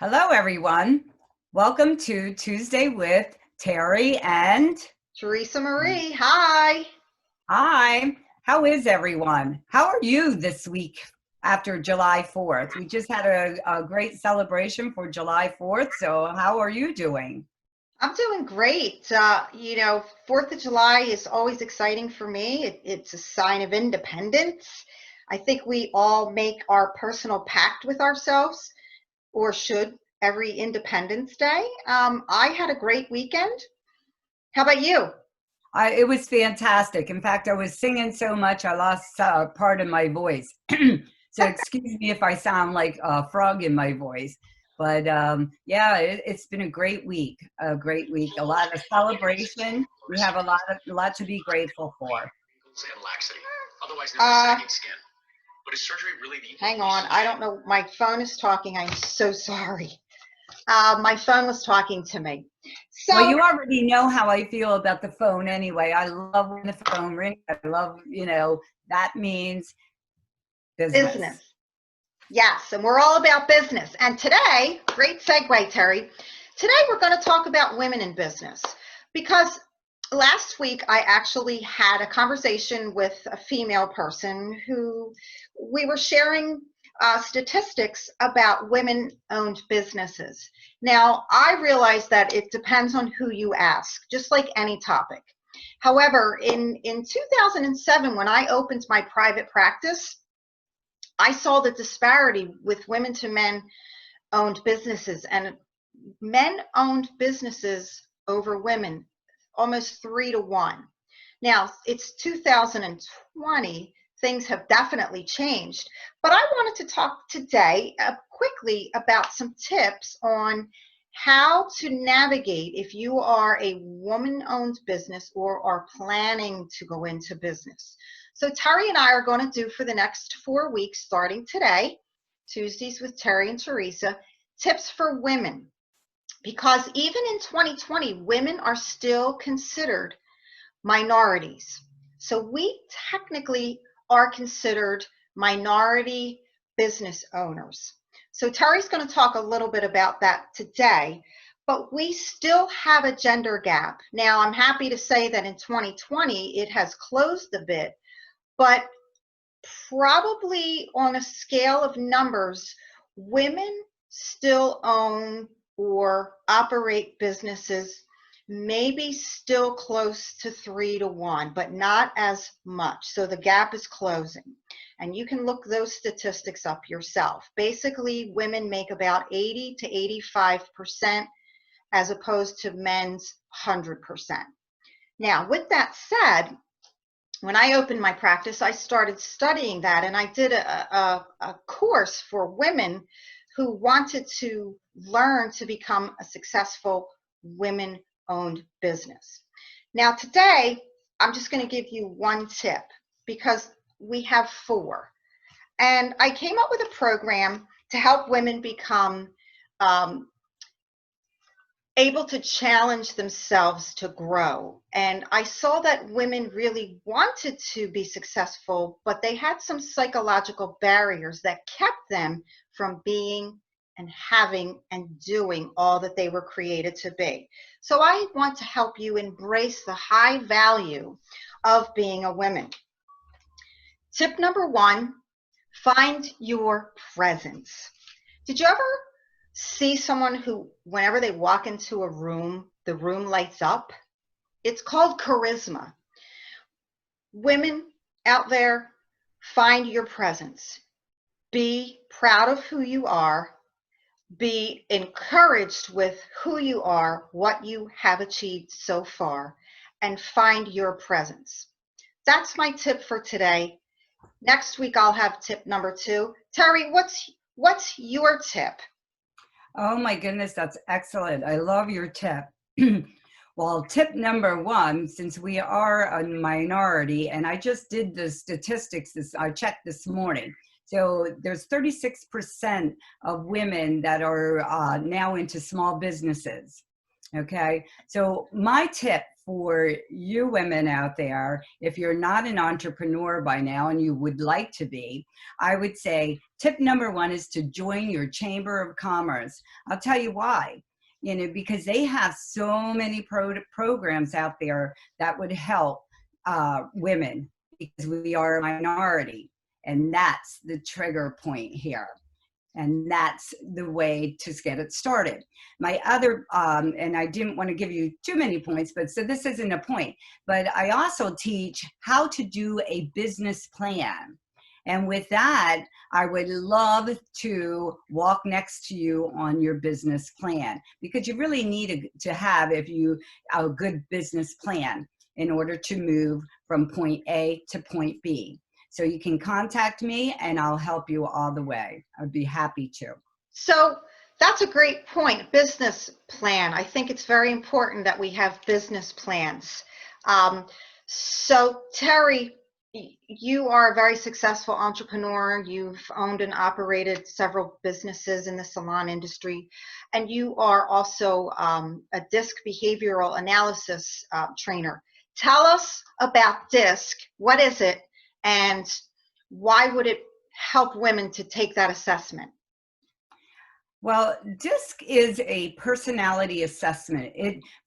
Hello, everyone. Welcome to Tuesday with Terry and Theresa Marie, hi. I. How is everyone? How are you this week after July 4th? We just had a great celebration for July 4th. So, how are you doing? I'm doing great. 4th of July is always exciting for me. It's a sign of independence. I think we all make our personal pact with ourselves, or should, every Independence Day. I had a great weekend. How about you? It was fantastic. In fact, I was singing so much I lost part of my voice. So, excuse me if I sound like a frog in my voice. But yeah, it's been a great week. A great week. A lot of celebration. We have a lot to be grateful for. And laxity, otherwise known as sagging skin. But is surgery really the hang on, I don't know. My phone is talking. I'm so sorry. My phone was talking to me. Well, So you already know how I feel about the phone anyway. I love when the phone rings. I love, that means business. business. Yes, and we're all about business. And today, great segue, Terry. Today we're going to talk about women in business because last week I actually had a conversation with a female person who we were sharing statistics about women-owned businesses. Now, I realize that it depends on who you ask, just like any topic. However, in 2007, when I opened my private practice, I saw the disparity with women to men owned businesses and men owned businesses over women, almost 3 to 1. Now it's 2020, things have definitely changed, but I wanted to talk today quickly about some tips on how to navigate if you are a woman-owned business or are planning to go into business. So Terry and I are going to do for the next 4 weeks, starting today, Tuesdays with Terry and Theresa, tips for women. Because even in 2020, women are still considered minorities. So we technically are considered minority business owners. So Terry's going to talk a little bit about that today, but we still have a gender gap. Now, I'm happy to say that in 2020, it has closed a bit, but probably on a scale of numbers, women still own or operate businesses maybe still close to 3 to 1, but not as much. So the gap is closing. And you can look those statistics up yourself. Basically, women make about 80 to 85% as opposed to men's 100%. Now, with that said, when I opened my practice, I started studying that, and I did a course for women who wanted to learn to become a successful women-owned business. Now, today, I'm just going to give you one tip because we have 4. And I came up with a program to help women become able to challenge themselves to grow. And I saw that women really wanted to be successful, but they had some psychological barriers that kept them from being and having and doing all that they were created to be. So I want to help you embrace the high value of being a woman. Tip number 1, find your presence. Did you ever see someone who, whenever they walk into a room, the room lights up? It's called charisma. Women out there, find your presence. Be proud of who you are. Be encouraged with who you are, what you have achieved so far, and find your presence. That's my tip for today. Next week, I'll have tip number 2. Terry, what's your tip? Oh my goodness, that's excellent. I love your tip. Well, tip number 1, since we are a minority, and I just did the statistics, I checked this morning. So there's 36% of women that are now into small businesses. Okay, so my tip for you women out there, if you're not an entrepreneur by now and you would like to be, I would say tip number one is to join your Chamber of Commerce. I'll tell you why. Because they have so many programs out there that would help women, because we are a minority. And that's the trigger point here. And that's the way to get it started. My other, and I didn't want to give you too many points, but so this isn't a point, but I also teach how to do a business plan. And with that, I would love to walk next to you on your business plan, because you really need to have a good business plan in order to move from point A to point B. So you can contact me and I'll help you all the way. I'd be happy to. So that's a great point, business plan. I think it's very important that we have business plans. So Terri, you are a very successful entrepreneur. You've owned and operated several businesses in the salon industry, and you are also a DISC behavioral analysis trainer. Tell us about DISC. What is it, and why would it help women to take that assessment? Well, DISC is a personality assessment.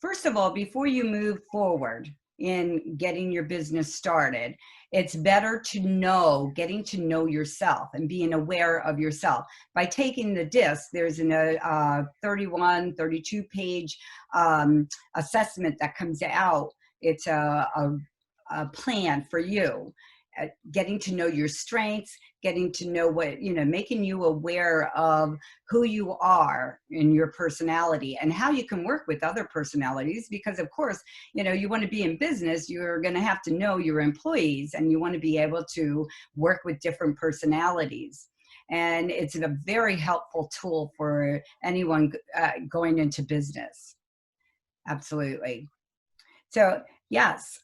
First of all, before you move forward in getting your business started, it's better to getting to know yourself and being aware of yourself. By taking the DISC, there's a 31, 32 page assessment that comes out. It's a plan for you. Getting to know your strengths, getting to know making you aware of who you are in your personality and how you can work with other personalities. Because of course, you want to be in business, you're going to have to know your employees, and you want to be able to work with different personalities. And it's a very helpful tool for anyone going into business. Absolutely. So yes,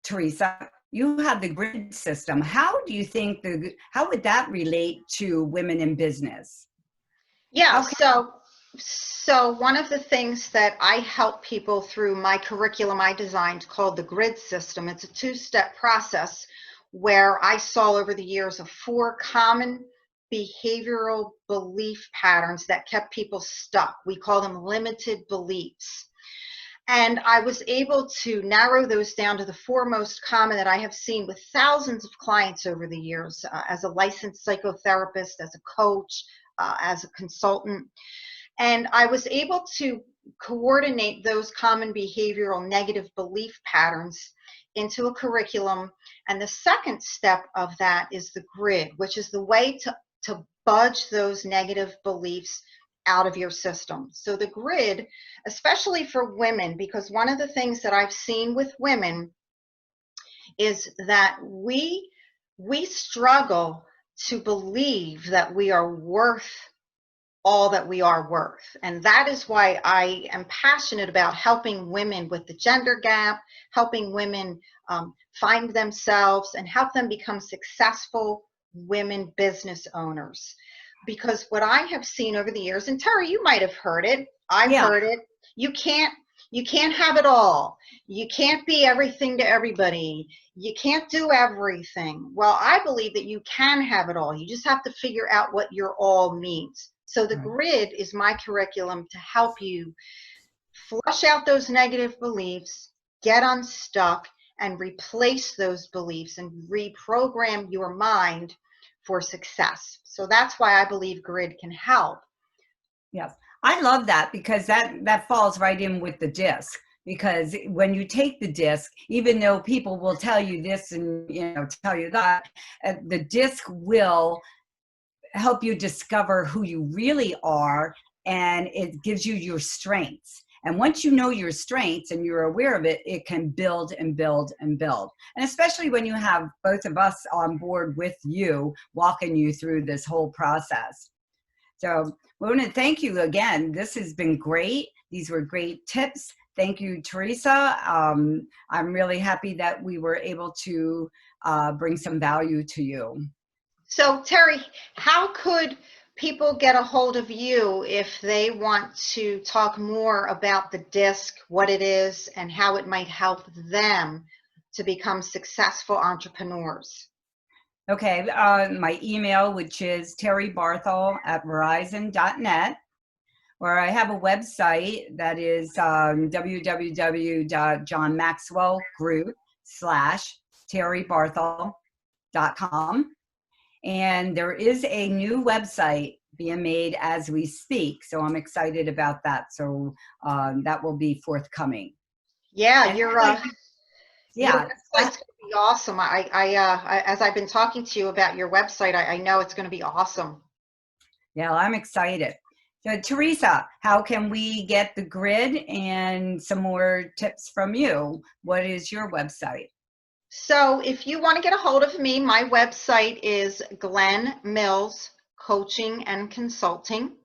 Theresa, you have the grid system. How do you think how would that relate to women in business? Yeah, so one of the things that I help people through my curriculum I designed called the grid system. It's a two-step process where I saw over the years of 4 common behavioral belief patterns that kept people stuck. We call them limited beliefs. And I was able to narrow those down to the 4 most common that I have seen with thousands of clients over the years as a licensed psychotherapist, as a coach, as a consultant. And I was able to coordinate those common behavioral negative belief patterns into a curriculum. And the second step of that is the grid, which is the way to budge those negative beliefs out of your system. So the grid, especially for women, because one of the things that I've seen with women is that we struggle to believe that we are worth all that we are worth. And that is why I am passionate about helping women with the gender gap, helping women find themselves and help them become successful women business owners. Because what I have seen over the years, and Terri, you might have heard it, I've heard it, you can't have it all. You can't be everything to everybody. You can't do everything. Well, I believe that you can have it all. You just have to figure out what your all means. So the grid is my curriculum to help you flush out those negative beliefs, get unstuck, and replace those beliefs and reprogram your mind for success. So that's why I believe grid can help. Yes, I love that, because that falls right in with the DISC. Because when you take the DISC, even though people will tell you this and tell you that, the DISC will help you discover who you really are, and it gives you your strengths. And once you know your strengths and you're aware of it, it can build and build and build. And especially when you have both of us on board with you, walking you through this whole process. So we want to thank you again. This has been great. These were great tips. Thank you, Theresa. I'm really happy that we were able to bring some value to you. So Terri, how could people get a hold of you if they want to talk more about the DISC, what it is, and how it might help them to become successful entrepreneurs? Okay, my email, which is terribarthel@verizon.net, or I have a website that is www.johnmaxwellgroup/terribarthel.com. And there is a new website being made as we speak. So I'm excited about that. So that will be forthcoming. Yeah, And your yeah, website's going to be awesome. As I've been talking to you about your website, I know it's going to be awesome. yeah, I'm excited. So Teresa, how can we get the grid and some more tips from you? What is your website? So if you want to get a hold of me, my website is Glenn Mills Coaching and Consulting,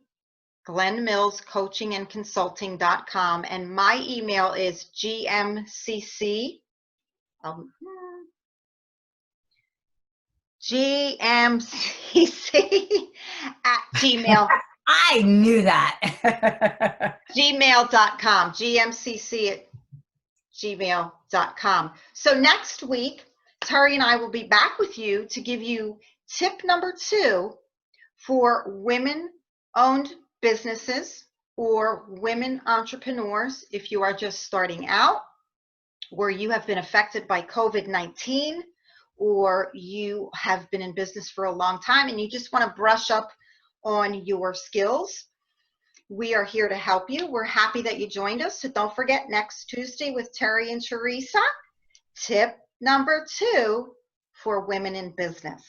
glennmillscoachingandconsulting.com, and my email is gmcc, um, gmcc at gmail. I knew that. gmail.com, gmcc at gmail.com. So next week, Terri and I will be back with you to give you tip number 2 for women-owned businesses or women entrepreneurs if you are just starting out, or you have been affected by COVID-19, or you have been in business for a long time and you just want to brush up on your skills. We are here to help you. We're happy that you joined us. So don't forget, next Tuesday with Terri and Theresa, tip number 2 for women in business.